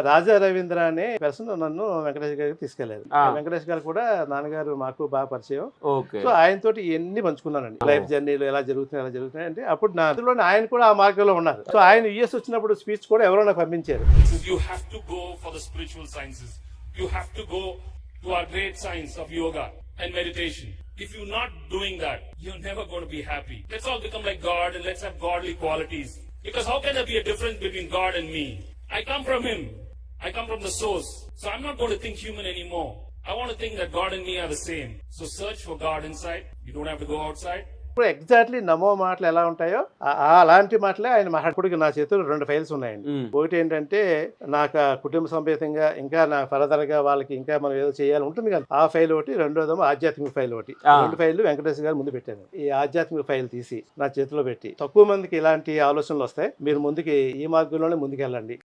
రాజా రవీంద్ర అనే పర్సన్ నన్ను వెంకటేష్ గారికి తీసుకెళ్లారు. ఆ. వెంకటేష్ గారు కూడా నాన్నగారు మాకు బాగా పరిచయం. ఓకే. సో ఆయనతోటి ఇవన్నీ పంచుకున్నానండి. లైఫ్ జర్నీలు ఎలా జరుగుతున్నాయి అంటే అప్పుడు నా అందులోనే ఆయన కూడా ఆ మార్గంలో ఉన్నారు. సో ఆయన యుఎస్ వచ్చినప్పుడు స్పీచ్ కూడా ఎవరో నాకు పంపించారు. You have to go for the spiritual sciences. You have to go to our great science of yoga and meditation. If you're not doing that, you're never going to be happy. Let's all become like God and let's have godly qualities. Because how can there be a difference between God and me? I come from Him. I come from the source. So I'm not going to think human anymore. I want to think that God and me are the same. So search for God inside. You don't have to go outside. ఇప్పుడు exactly నమో మాటలు ఎలా ఉంటాయో అలాంటి మాటలే ఆయన మాట్లాడుకు నా చేతులు 2 ఫైల్స్ ఉన్నాయండి. ఒకటి ఏంటంటే నాకు కుటుంబ సమేతంగా ఇంకా నా ఫర్దర్ గా వాళ్ళకి ఇంకా మనం ఏదో చేయాలి ఉంటుంది కదా, ఆ ఫైల్ ఒకటి. రెండోదేమో ఆధ్యాత్మిక ఫైల్ ఒకటి. 2 ఫైళ్లు వెంకటేష్ గారు ముందు పెట్టాను. ఈ ఆధ్యాత్మిక ఫైల్ తీసి నా చేతిలో పెట్టి, తక్కువ మందికి ఇలాంటి ఆలోచనలు వస్తాయి, మీరు ముందుకి ఈ మార్గంలోనే ముందుకెళ్ళండి.